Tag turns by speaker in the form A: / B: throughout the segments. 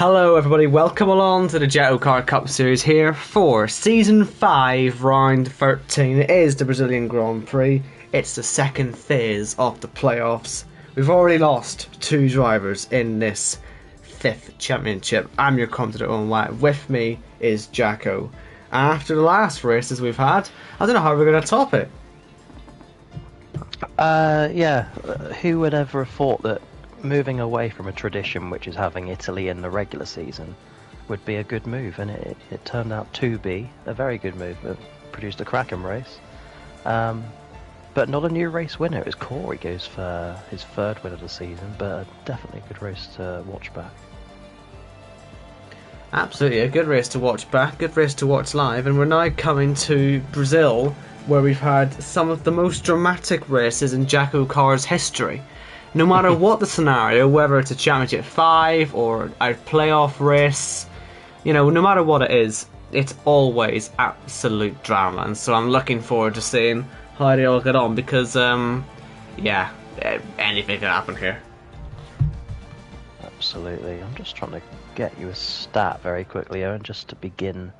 A: Hello everybody, welcome along to the JACKOCAR Cup Series here for Season 5, Round 13. It is the Brazilian Grand Prix. It's the second phase of the playoffs. We've already lost 2 drivers in this 5th championship. I'm your commentator Owen White. With me is Jacko. After the last races we've had, I don't know how we're going to top it.
B: Who would ever have thought that moving away from a tradition which is having Italy in the regular season would be a good move, and it turned out to be a very good move. It produced a cracking race, but not a new race winner. It was Corey goes for his 3rd win of the season, but definitely a good race to watch back.
A: Absolutely, a good race to watch back, good race to watch live, and we're now coming to Brazil, where we've had some of the most dramatic races in JACKOCAR's history. No matter what the scenario, whether it's a Championship 5 or a playoff race, no matter what it is, it's always absolute drama. And so I'm looking forward to seeing how they all get on because, anything can happen here.
B: Absolutely. I'm just trying to get you a stat very quickly, Owen, just to begin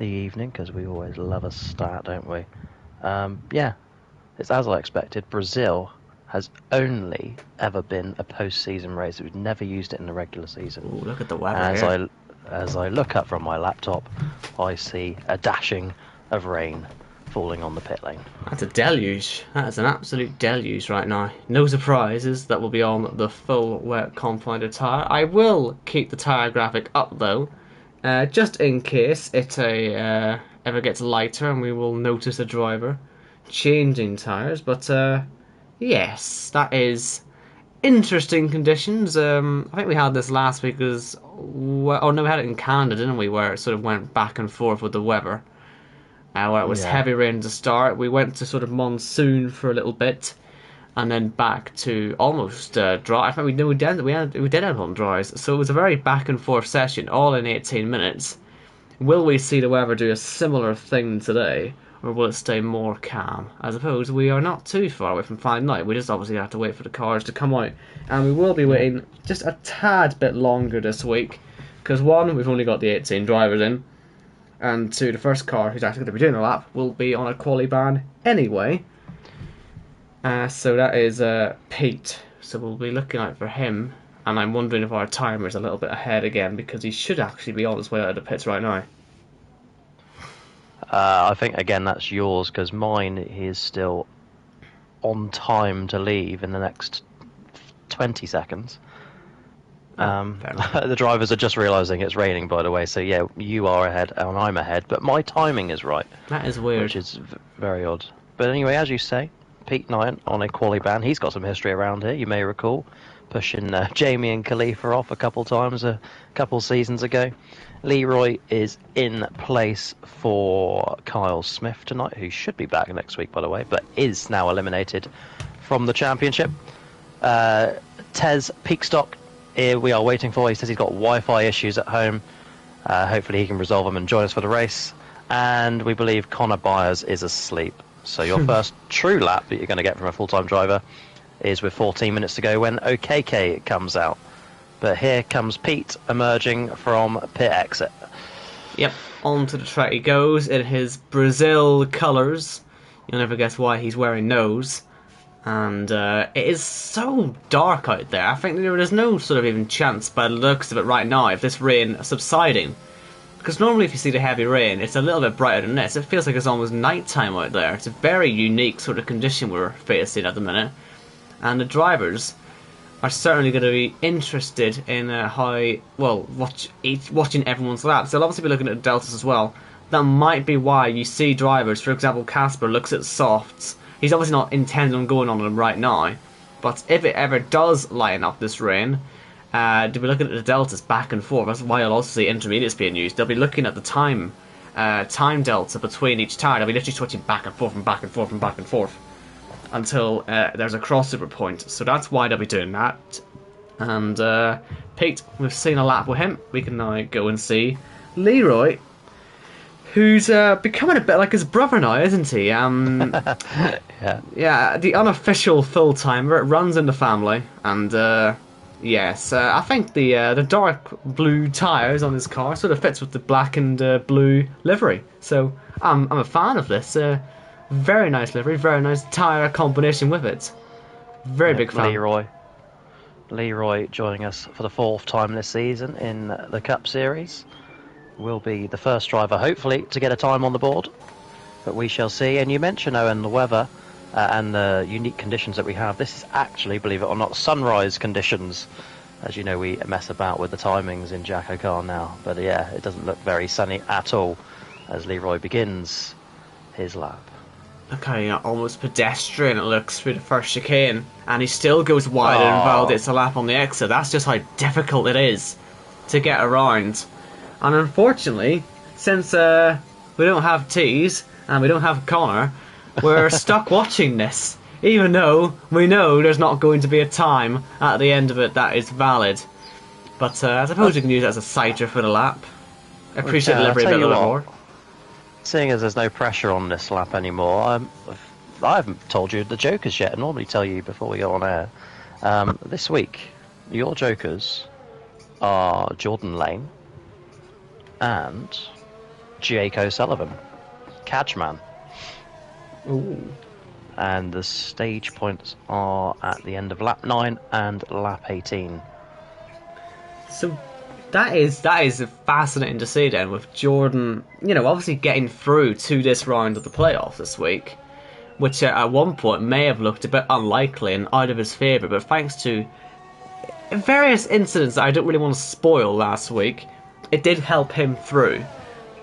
B: the evening, because we always love a stat, don't we? It's as I expected. Brazil has only ever been a post-season race. We've never used it in the regular season.
A: Ooh, look at the weather
B: As I look up from my laptop, I see a dashing of rain falling on the pit lane.
A: That's a deluge. That is an absolute deluge right now. No surprises that will be on the full wet confined tyre. I will keep the tyre graphic up though, just in case it ever gets lighter and we will notice a driver changing tyres. But yes, that is interesting conditions. I think we had this last week we had it in Canada, didn't we, where it sort of went back and forth with the weather. Where it was heavy rain to start, we went to sort of monsoon for a little bit, and then back to almost dry. I think we did end up on dries, so it was a very back and forth session, all in 18 minutes. Will we see the weather do a similar thing today, or will it stay more calm? I suppose we are not too far away from finding out. We just obviously have to wait for the cars to come out, and we will be waiting just a tad bit longer this week, because 1, we've only got the 18 drivers in, and 2, the first car who's actually going to be doing a lap will be on a quali ban anyway. So that is Pete. So we'll be looking out for him. And I'm wondering if our timer is a little bit ahead again, because he should actually be on his way out of the pits right now.
B: I think, again, that's yours, because mine is still on time to leave in the next 20 seconds. The drivers are just realising it's raining, by the way, so yeah, you are ahead and I'm ahead, but my timing is right.
A: That is weird.
B: Which is very odd. But anyway, as you say, Pete Knight on a quali ban. He's got some history around here, you may recall, pushing Jamie and Khalifa off a couple times a couple seasons ago. Leroy is in place for Kyle Smith tonight, who should be back next week, by the way, but is now eliminated from the championship. Tez Peakstock, we are waiting for. He says he's got Wi-Fi issues at home. Hopefully he can resolve them and join us for the race. And we believe Connor Byers is asleep. So your first true lap that you're going to get from a full-time driver is with 14 minutes to go when OKK comes out. But here comes Pete emerging from pit exit.
A: Yep, onto the track he goes in his Brazil colours. You'll never guess why he's wearing those. And it is so dark out there. I think there is no sort of even chance by the looks of it right now of this rain subsiding. Because normally if you see the heavy rain, it's a little bit brighter than this. It feels like it's almost nighttime out there. It's a very unique sort of condition we're facing at the minute. And the drivers are certainly going to be interested in watching everyone's laps. They'll obviously be looking at the deltas as well. That might be why you see drivers, for example, Casper looks at softs. He's obviously not intending on going on them right now, but if it ever does lighten up this rain, they'll be looking at the deltas back and forth. That's why you'll also see intermediates being used. They'll be looking at the time delta between each tyre. They'll be literally switching back and forth and back and forth and back and forth until there's a crossover point. So that's why they'll be doing that. And Pete, we've seen a lap with him. We can now go and see Leroy, who's becoming a bit like his brother now, isn't he? Yeah, the unofficial full-timer. It runs in the family, and Yes, I think the dark blue tyres on his car sort of fits with the black and blue livery. So I'm a fan of this. Very nice livery, very nice tyre combination with it. Very
B: Yep,
A: big fan.
B: Leroy joining us for the 4th time this season in the Cup Series. Will be the first driver, hopefully, to get a time on the board. But we shall see. And you mentioned, Owen, the weather and the unique conditions that we have. This is actually, believe it or not, sunrise conditions. As you know, we mess about with the timings in JACKOCAR now. But yeah, it doesn't look very sunny at all as Leroy begins his lap.
A: Look how almost pedestrian it looks through the first chicane, and he still goes wider and validates a lap on the exit. That's just how difficult it is to get around. And unfortunately, since we don't have Tees and we don't have Connor, we're stuck watching this, even though we know there's not going to be a time at the end of it that is valid. But I suppose we can use it as a citer for the lap. Appreciate the delivery a bit more.
B: Seeing as there's no pressure on this lap anymore, I haven't told you the jokers yet. I normally tell you before we go on air. This week, your jokers are Jordan Lane and Jake O'Sullivan, Cadgeman.
A: Ooh.
B: And the stage points are at the end of lap 9 and lap 18.
A: So that is fascinating to see then, with Jordan, obviously getting through to this round of the playoffs this week, which at one point may have looked a bit unlikely and out of his favour, but thanks to various incidents that I don't really want to spoil last week, it did help him through.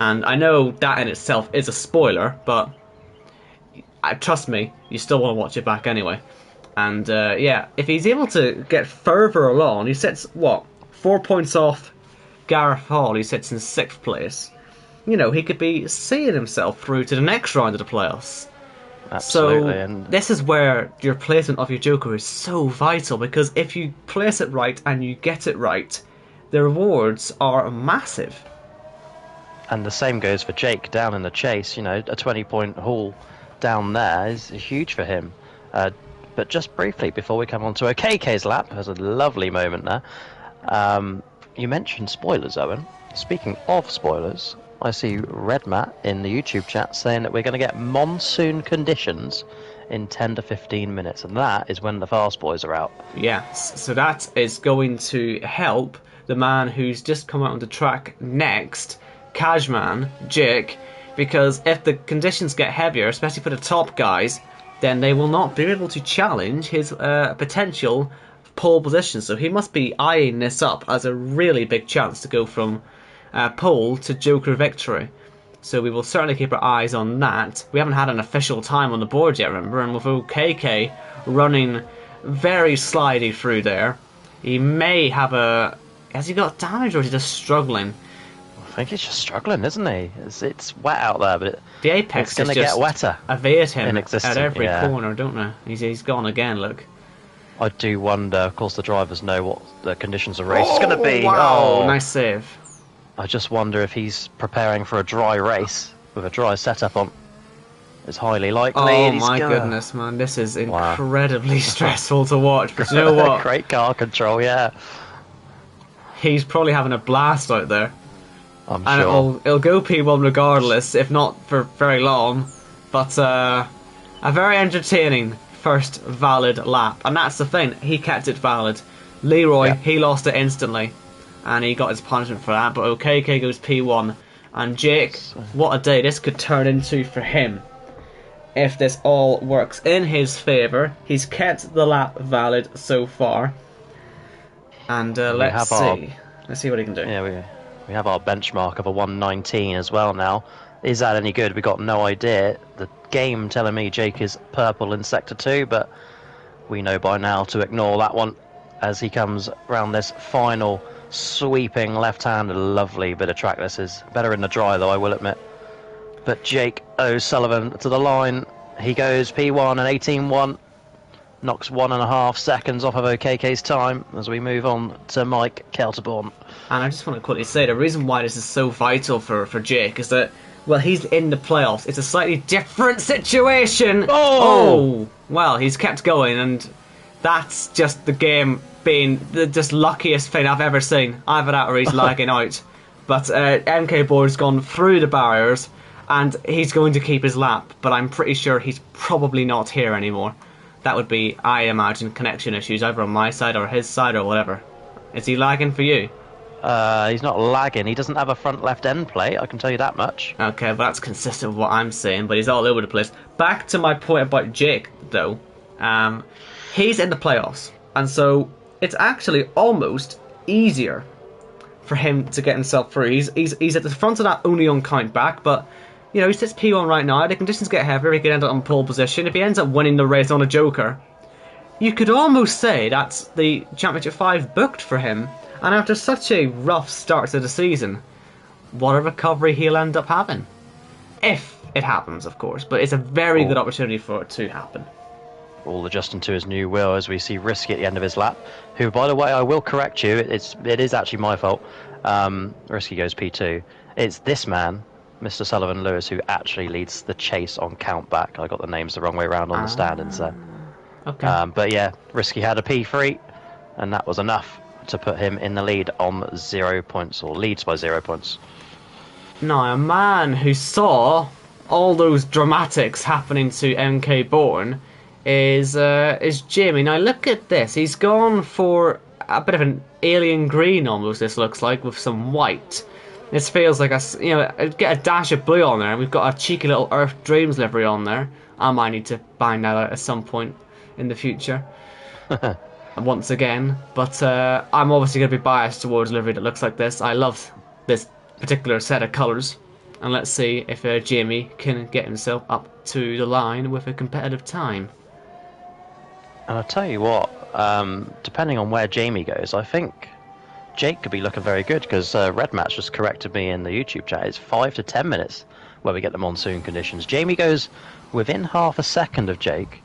A: And I know that in itself is a spoiler, but trust me, you still want to watch it back anyway. And if he's able to get further along, he sits, 4 points off Gareth Hall, he sits in 6th place. He could be seeing himself through to the next round of the playoffs.
B: Absolutely.
A: So
B: and
A: this is where your placement of your Joker is so vital, because if you place it right and you get it right, the rewards are massive.
B: And the same goes for Jake down in the chase. A 20-point haul down there is huge for him. But just briefly, before we come on to KK's lap, there's a lovely moment there. You mentioned spoilers, Owen. Speaking of spoilers, I see Red Matt in the YouTube chat saying that we're going to get monsoon conditions in 10 to 15 minutes, and that is when the fast boys are out.
A: Yes, so that is going to help the man who's just come out on the track next, Cashman, Jake, because if the conditions get heavier, especially for the top guys, then they will not be able to challenge his potential pole position. So he must be eyeing this up as a really big chance to go from pole to Joker victory. So we will certainly keep our eyes on that. We haven't had an official time on the board yet, remember, and with KK running very slidey through there, he may have has he got damage, or is he just struggling?
B: I think he's just struggling, isn't he? It's wet out there, but
A: the apex
B: it's going to get wetter.
A: Evade him at every corner, don't they? He's gone again, look.
B: I do wonder, of course the drivers know what the conditions of race is going to be.
A: Wow, nice save.
B: I just wonder if he's preparing for a dry race with a dry setup on. It's highly likely.
A: Oh my goodness, man, this is incredibly stressful to watch. But you know what?
B: Great car control, yeah.
A: He's probably having a blast out there.
B: I'm sure.
A: It'll go P1 regardless, if not for very long. But a very entertaining first valid lap. And that's the thing, he kept it valid. Leroy, he lost it instantly, and he got his punishment for that. But OKK goes P1. And Jake, what a day this could turn into for him. If this all works in his favour. He's kept the lap valid so far. And let's see what he can do.
B: Yeah, we have our benchmark of a 119 as well now. Is that any good? We got no idea. The game telling me Jake is purple in Sector 2, but we know by now to ignore that one as he comes round this final sweeping left-hand. Lovely bit of track this is. Better in the dry though, I will admit. But Jake O'Sullivan to the line. He goes P1 and 18.1. Knocks 1.5 seconds off of OKK's time as we move on to Mike Kelterborn.
A: And I just want to quickly say, the reason why this is so vital for Jake is that, well, he's in the playoffs. It's a slightly different situation. Oh! Well, he's kept going, and that's just the game being the just luckiest thing I've ever seen. Either that or he's lagging out. But MK Board's gone through the barriers, and he's going to keep his lap, but I'm pretty sure he's probably not here anymore. That would be, I imagine, connection issues, either on my side or his side or whatever. Is he lagging for you?
B: He's not lagging. He doesn't have a front left end plate, I can tell you that much.
A: Okay, well that's consistent with what I'm saying, but he's all over the place. Back to my point about Jake, though. He's in the playoffs, and so it's actually almost easier for him to get himself through. He's at the front of that only on count back, but you know, he sits P1 right now. The conditions get heavier, he could end up on pole position. If he ends up winning the race on a Joker, you could almost say that's the Championship 5 booked for him. And after such a rough start to the season, what a recovery he'll end up having. If it happens, of course, but it's a very good opportunity for it to happen.
B: All adjusting to his new wheel as we see Risky at the end of his lap, who, by the way, I will correct you, it is actually my fault. Risky goes P2. It's this man, Mr. Sullivan Lewis, who actually leads the chase on count back. I got the names the wrong way around on the standings there.
A: Okay.
B: But yeah, Risky had a P3, and that was enough to put him in the lead on 0 points, or leads by 0 points.
A: Now, a man who saw all those dramatics happening to MK Bourne is Jamie. Now look at this. He's gone for a bit of an alien green almost. This looks like with some white. This feels like get a dash of blue on there. We've got a cheeky little Earth Dreams livery on there. I might need to find that out at some point in the future. Once again, but I'm obviously going to be biased towards livery that looks like this. I love this particular set of colours, and let's see if Jamie can get himself up to the line with a competitive time.
B: And I'll tell you what, depending on where Jamie goes, I think Jake could be looking very good, because Red Match just corrected me in the YouTube chat. It's 5 to 10 minutes where we get the monsoon conditions. Jamie goes within half a second of Jake,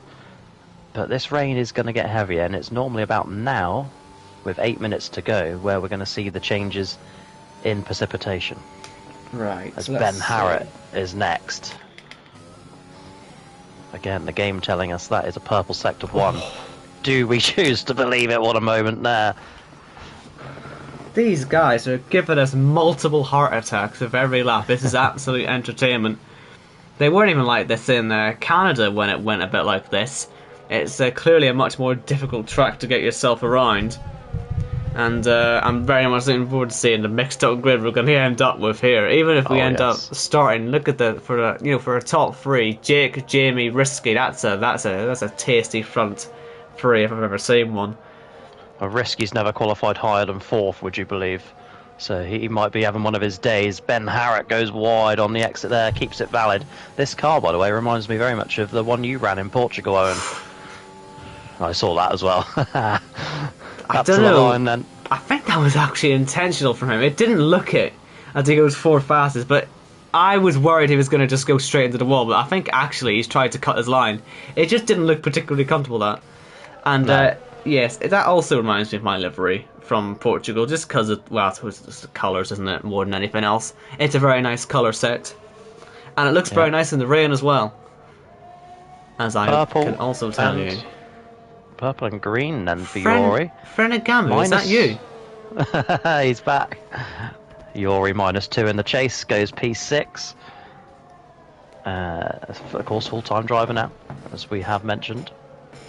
B: but this rain is going to get heavier, and it's normally about now, with 8 minutes to go, where we're going to see the changes in precipitation.
A: Right.
B: As Ben Harrett is next. Again, the game telling us that is a purple sector 1. Do we choose to believe it? What a moment there.
A: These guys are giving us multiple heart attacks with every lap. This is absolute entertainment. They weren't even like this in Canada when it went a bit like this. It's clearly a much more difficult track to get yourself around. And I'm very much looking forward to seeing the mixed up grid we're going to end up with here. Even if we end up starting, look at for a top 3, Jake, Jamie, Risky. That's a tasty front 3 if I've ever seen one.
B: Well, Risky's never qualified higher than 4th, would you believe? So he might be having one of his days. Ben Harrett goes wide on the exit there, keeps it valid. This car, by the way, reminds me very much of the one you ran in Portugal, Owen. I saw that as well.
A: I don't know. I think that was actually intentional from him. It didn't look it as he goes 4 fastest, but I was worried he was going to just go straight into the wall. But I think actually he's tried to cut his line. It just didn't look particularly comfortable, that. And yes, that also reminds me of my livery from Portugal, just because of, well, it's just the colours, isn't it, more than anything else. It's a very nice colour set, and it looks very nice in the rain as well, as I can also tell you.
B: Purple and green then for Yori.
A: Frenegami, is that you?
B: He's back. Yori -2 in the chase, goes P6. Of course, full-time driver now, as we have mentioned.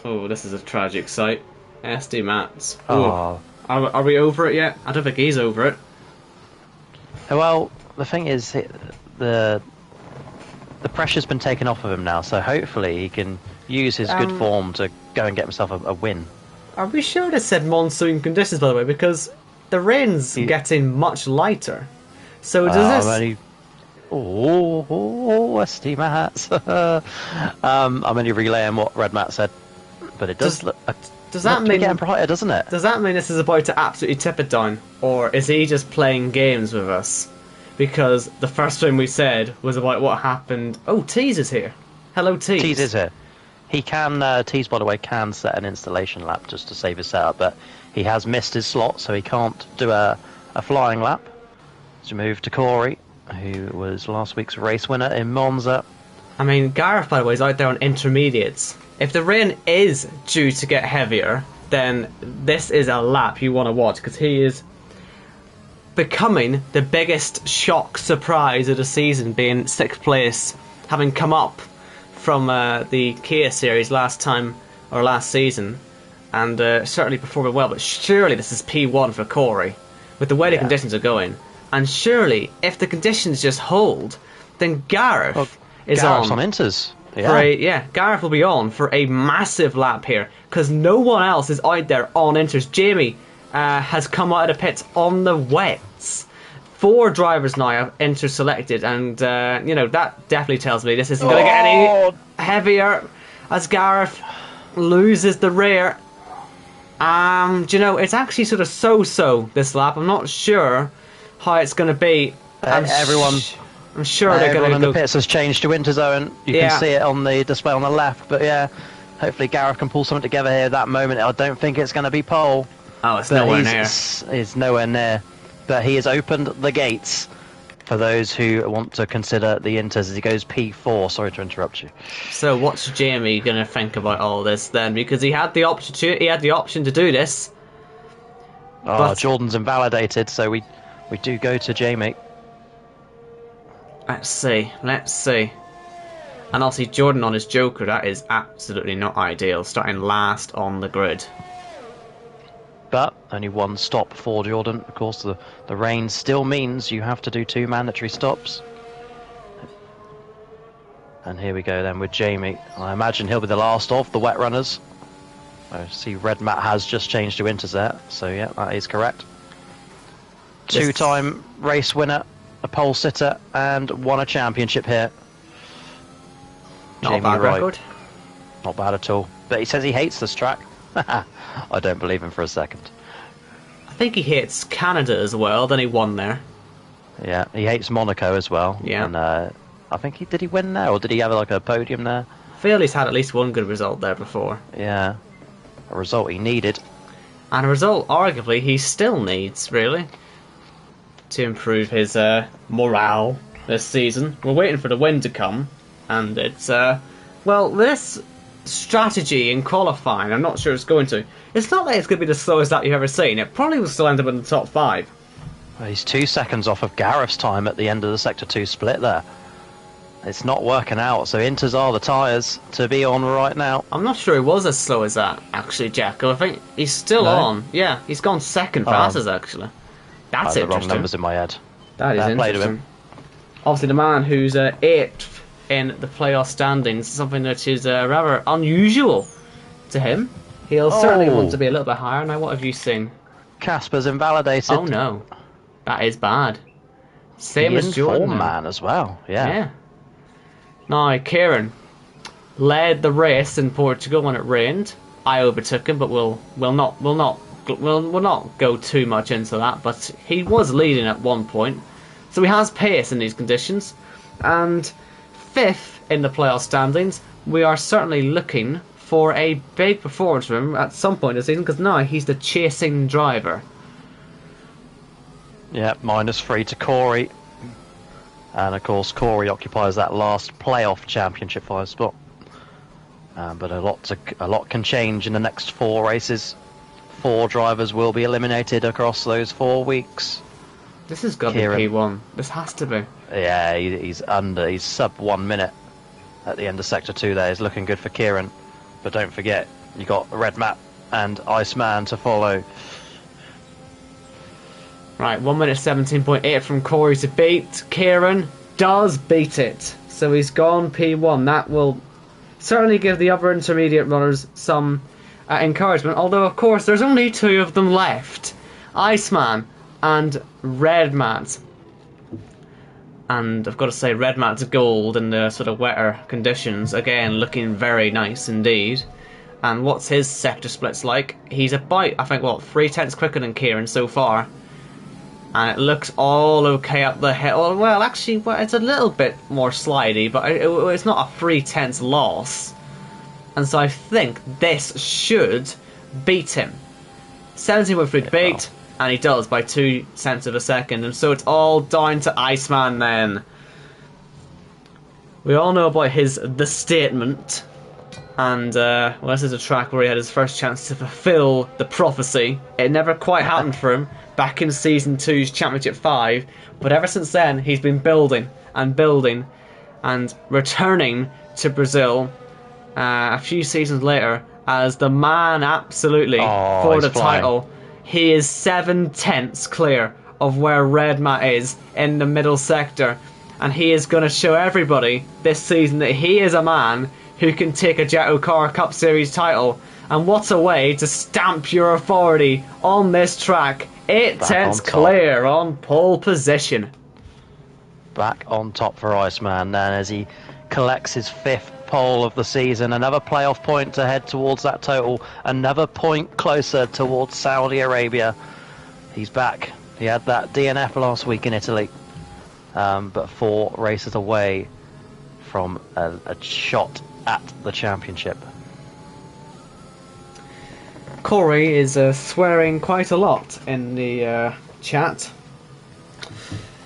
A: Oh, this is a tragic sight. SD Mats.
B: Oh.
A: Are we over it yet? I don't think he's over it.
B: Well, the thing is, the pressure's been taken off of him now, so hopefully he can use his good form to go and get himself a win.
A: Are we sure they said monsoon conditions, by the way? Because the rain's getting much lighter. So does this...
B: SD Mats. I'm only relaying what Red Matt said, but it does look...
A: Does that mean
B: getting brighter, doesn't it?
A: Does that mean this is about to absolutely tip it down, or is he just playing games with us? Because the first thing we said was about what happened. Oh, Tease is here. Hello, Tease.
B: Tease is here. He can Tease, by the way, can set an installation lap just to save his setup, but he has missed his slot, so he can't do a flying lap. So move to Corey, who was last week's race winner in Monza.
A: I mean, Gareth, by the way, is out there on intermediates. If the rain is due to get heavier, then this is a lap you want to watch, because he is becoming the biggest shock surprise of the season, being 6th place, having come up from the Kia series last season, and certainly performing well. But surely this is P1 for Corey, with the way the conditions are going. And surely, if the conditions just hold, then Gareth is
B: Gareth's
A: on
B: Inters.
A: Gareth will be on for a massive lap here, because no one else is out there on Inters. Jamie has come out of the pits on the wets. 4 drivers now have Inters selected, and that definitely tells me this isn't going to get any heavier as Gareth loses the rear. It's actually sort of so-so this lap. I'm not sure how it's going to be.
B: I'm sure
A: they're going to
B: go. The pits has changed to winter zone. You can see it on the display on the left. But yeah, hopefully Gareth can pull something together here at that moment. I don't think it's going to be pole.
A: Oh, it's nowhere near.
B: It's nowhere near. But he has opened the gates for those who want to consider the Inters as he goes P4. Sorry to interrupt you.
A: So what's Jamie going to think about all this then? Because he had the option to do this.
B: But Jordan's invalidated, so we do go to Jamie.
A: Let's see. And obviously Jordan on his Joker, that is absolutely not ideal, starting last on the grid.
B: But only 1 stop for Jordan. Of course, the rain still means you have to do 2 mandatory stops. And here we go then with Jamie. I imagine he'll be the last of the wet runners. I see Red Mat has just changed to Inters there, so yeah, that is correct. 2-time race winner, a pole sitter, and won a championship here.
A: Not a bad record.
B: Not bad at all. But he says he hates this track. I don't believe him for a second.
A: I think he hates Canada as well, then he won there.
B: Yeah, he hates Monaco as well.
A: Yeah.
B: And I think did he win there, or did he have like a podium there?
A: I feel he's had at least one good result there before.
B: Yeah, a result he needed.
A: And a result, arguably, he still needs, really, to improve his morale this season. We're waiting for the win to come, and it's, this strategy in qualifying, I'm not sure it's going to. It's not like it's going to be the slowest lap you've ever seen. It probably will still end up in the top 5.
B: Well, he's 2 seconds off of Gareth's time at the end of the Sector 2 split there. It's not working out, so Inters are the tyres to be on right now.
A: I'm not sure he was as slow as that, actually, Jacko. I think he's still on. Yeah, he's gone second fastest, actually. That's
B: I
A: interesting.
B: have the wrong numbers in my head.
A: That is interesting. Obviously, the man who's 8th in the playoff standings, something that is rather unusual to him. He'll certainly want to be a little bit higher. Now, what have you seen?
B: Casper's invalidated.
A: Oh no, that is bad. Same as Jordan.
B: Man as well. Yeah.
A: Now, Kieran led the race in Portugal when it rained. I overtook him, but we'll not go too much into that. But he was leading at one point, so he has pace in these conditions. And 5th in the playoff standings, we are certainly looking for a big performance from him at some point this season, because now he's the chasing driver.
B: Yeah, -3 to Corey. And of course, Corey occupies that last playoff championship 5 spot. But a lot can change in the next 4 races. 4 drivers will be eliminated across those 4 weeks.
A: This has got to be P1. This has to be.
B: Yeah, he's sub 1 minute at the end of Sector 2 there. He's looking good for Kieran. But don't forget, you got Red Map and Iceman to follow. Right,
A: 1 minute 17.8 from Corey to beat. Kieran does beat it. So he's gone P1. That will certainly give the other intermediate runners some encouragement. Although, of course, there's only 2 of them left. Iceman and Red Mat. And I've got to say, Red Mat's gold in the sort of wetter conditions. Again, looking very nice indeed. And what's his sector splits like? He's about, I think, 3/10 quicker than Kieran so far. And it looks all okay up the hill. Well, actually, it's a little bit more slidey, but it's not a 3/10 loss. And so I think this should beat him. 17.3 to beat. And he does by 2 cents of a second. And so it's all down to Iceman then. We all know about the statement. And well, this is a track where he had his first chance to fulfill the prophecy. It never quite happened for him back in Season 2's Championship 5, but ever since then he's been building and building and returning to Brazil a few seasons later as the man absolutely for the title. He is 7/10 clear of where Red Matt is in the middle sector, and he is going to show everybody this season that he is a man who can take a JACKOCAR Cup Series title. And what a way to stamp your authority on this track. 8/10 clear on pole position.
B: Back on top for Iceman then as he collects his 5th pole of the season. Another playoff point to head towards that total. Another point closer towards Saudi Arabia. He's back. He had that DNF last week in Italy. But 4 races away from a shot at the championship.
A: Corey is swearing quite a lot in the chat.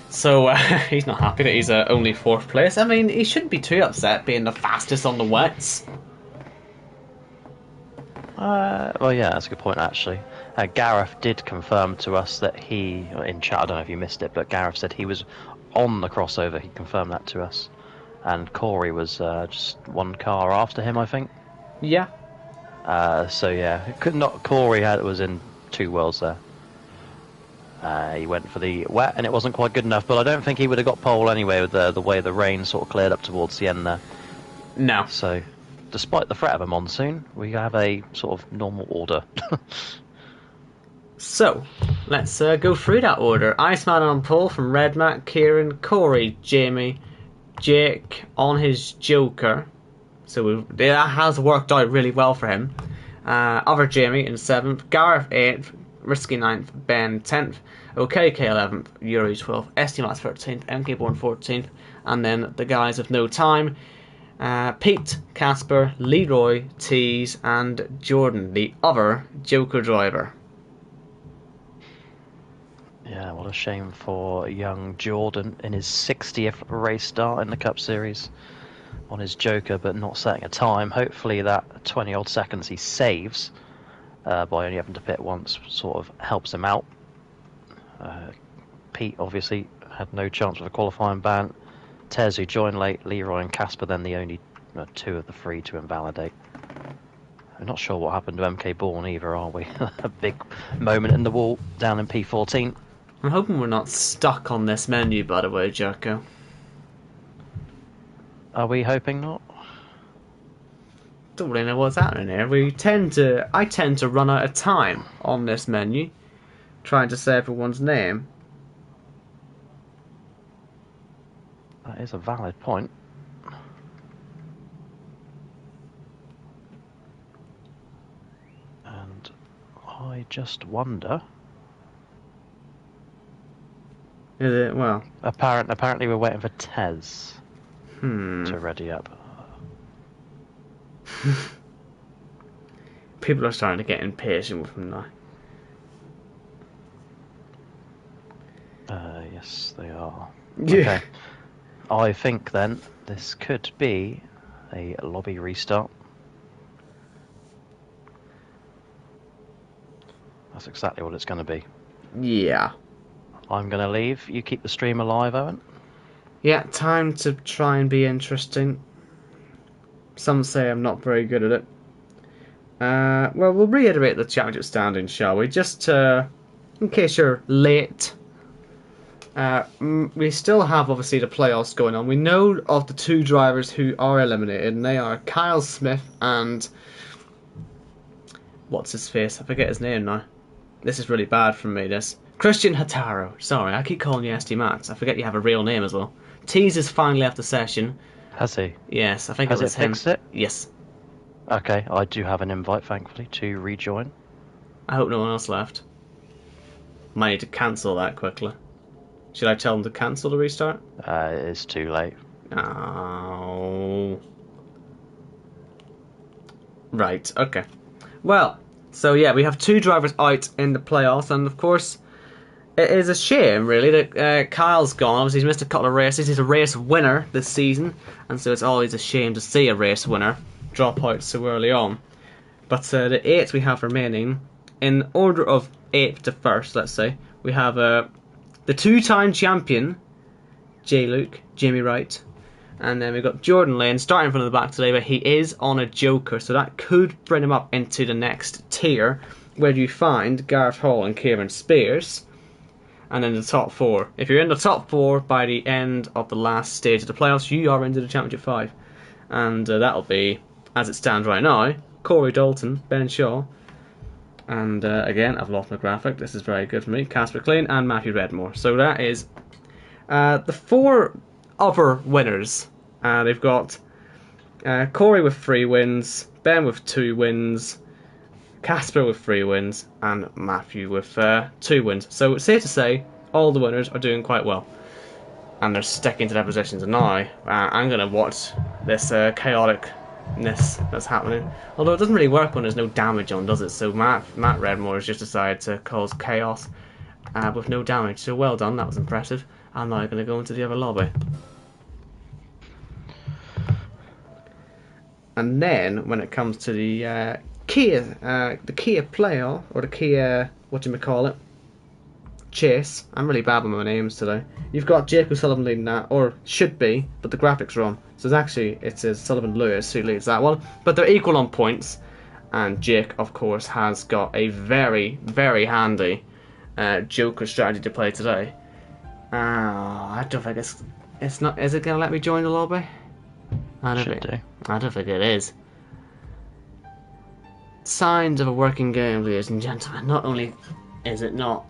A: So he's not happy that he's only 4th place. I mean, he shouldn't be too upset being the fastest on the wets.
B: Well, yeah, that's a good point, actually. Gareth did confirm to us that he, in chat, I don't know if you missed it, but Gareth said he was on the crossover. He confirmed that to us. And Corey was just 1 car after him, I think.
A: Yeah.
B: So yeah, Corey was in 2 worlds there. He went for the wet, and it wasn't quite good enough. But I don't think he would have got pole anyway with the way the rain sort of cleared up towards the end there.
A: No.
B: So, despite the threat of a monsoon, we have a sort of normal order.
A: So, let's go through that order. Iceman on pole from Red Matt, Kieran, Corey, Jamie, Jake on his Joker. So that has worked out really well for him. Other Jamie in 7th, Gareth 8th, Risky 9th, Ben 10th, OKK 11th, Yuri 12th, STMax 13th, MK Born 14th, and then the guys of No Time, Pete, Casper, Leroy, Tease, and Jordan, the other Joker driver.
B: Yeah, what a shame for young Jordan in his 60th race start in the Cup Series on his Joker, but not setting a time. Hopefully that 20 odd seconds he saves by only having to pit once sort of helps him out. Pete obviously had no chance with a qualifying ban. Tez, who joined late, Leroy and Casper then the only 2 of the 3 to invalidate. I'm not sure what happened to MK Bourne either, are we? A big moment in the wall down in P14.
A: I'm hoping we're not stuck on this menu, by the way, Jacko.
B: Are we hoping not?
A: Don't really know what's happening here. I tend to run out of time on this menu, trying to say everyone's name.
B: That is a valid point. And I just wonder.
A: Is it? Well,
B: apparently we're waiting for Tez to ready up.
A: People are starting to get impatient with him now.
B: Yes, they are.
A: Yeah.
B: Okay. I think then this could be a lobby restart. That's exactly what it's going to be.
A: Yeah.
B: I'm going to leave. You keep the stream alive, Owen.
A: Yeah, time to try and be interesting. Some say I'm not very good at it. Well, we'll reiterate the championship standing, shall we? Just in case you're late. We still have, obviously, the playoffs going on. We know of the 2 drivers who are eliminated, and they are Kyle Smith and... what's his face? I forget his name now. This is really bad for me, this. Christian Hataro. Sorry, I keep calling you SD Max. I forget you have a real name as well. Tease has finally left the session.
B: Has he?
A: Yes, I think it was him.
B: Fixed it?
A: Yes.
B: Okay, I do have an invite, thankfully, to rejoin.
A: I hope no one else left. Might need to cancel that quickly. Should I tell them to cancel the restart?
B: It's too late.
A: Oh. Right, okay. Well, so yeah, we have 2 drivers out in the playoffs, and of course, it is a shame, really, that Kyle's gone. Obviously, he's missed a couple of races. He's a race winner this season, and so it's always a shame to see a race winner drop out so early on. But the 8 we have remaining, in order of 8th to 1st, let's say, we have the 2-time champion, J-Luke, Jamie Wright. And then we've got Jordan Lane starting from the back today, but he is on a joker, so that could bring him up into the next tier, where you find Gareth Hall and Kieran Spears. And then the top 4. If you're in the top 4 by the end of the last stage of the playoffs, you are into the Championship 5. And that'll be, as it stands right now, Corey Dalton, Ben Shaw, and again, I've lost my graphic. This is very good for me. Casper Clean and Matthew Redmore. So that is the 4 other winners. They've got Corey with 3 wins, Ben with 2 wins, Casper with 3 wins, and Matthew with 2 wins. So it's safe to say all the winners are doing quite well, and they're sticking to their positions. And now I'm going to watch this chaoticness that's happening. Although it doesn't really work when there's no damage on, does it? So Matt Redmore has just decided to cause chaos with no damage. So well done, that was impressive. I'm now going to go into the other lobby. And then when it comes to the Kia playoff, or the Kia chase. I'm really bad with my names today. You've got Jake O'Sullivan leading that, or should be, but the graphics are on. So it says Sullivan Lewis who leads that one, but they're equal on points. And Jake, of course, has got a very, very handy Joker strategy to play today. I don't think it's not. Is it gonna let me join the lobby? I don't think it is. Signs of a working game, ladies and gentlemen. Not only is it not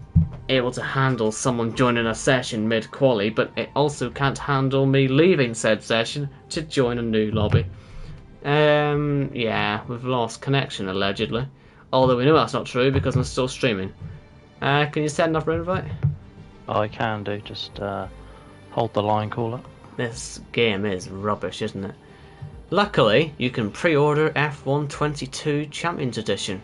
A: able to handle someone joining a session mid-quali, but it also can't handle me leaving said session to join a new lobby. Yeah, we've lost connection allegedly. Although we know that's not true because I'm still streaming. Can you send up an invite?
B: I can do, just hold the line caller.
A: This game is rubbish, isn't it? Luckily, you can pre-order F1 22 Champions Edition.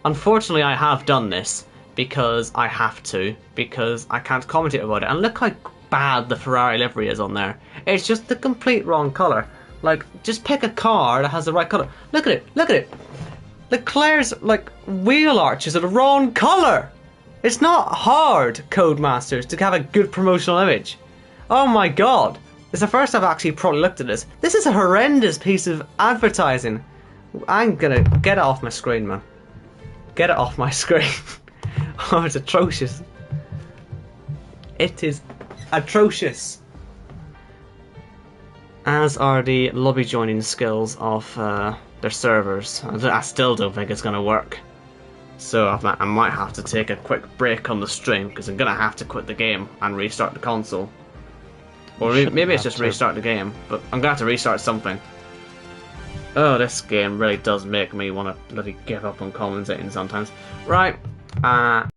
A: Unfortunately, I have done this because I have to, because I can't commentate about it. And look how bad the Ferrari livery is on there. It's just the complete wrong colour. Like, just pick a car that has the right colour. Look at it, look at it. Leclerc's, wheel arches are the wrong colour. It's not hard, Codemasters, to have a good promotional image. Oh my god. It's the first I've actually probably looked at this. This is a horrendous piece of advertising. I'm gonna get it off my screen, man. Get it off my screen. Oh, it's atrocious. It is atrocious. As are the lobby joining skills of their servers. I still don't think it's gonna work. So I might have to take a quick break on the stream because I'm gonna have to quit the game and restart the console. Or maybe it's just restart the game, but I'm gonna have to restart something. Oh, this game really does make me want to bloody give up on commentating sometimes. Right, try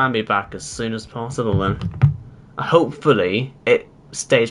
A: and be back as soon as possible then. Hopefully it stays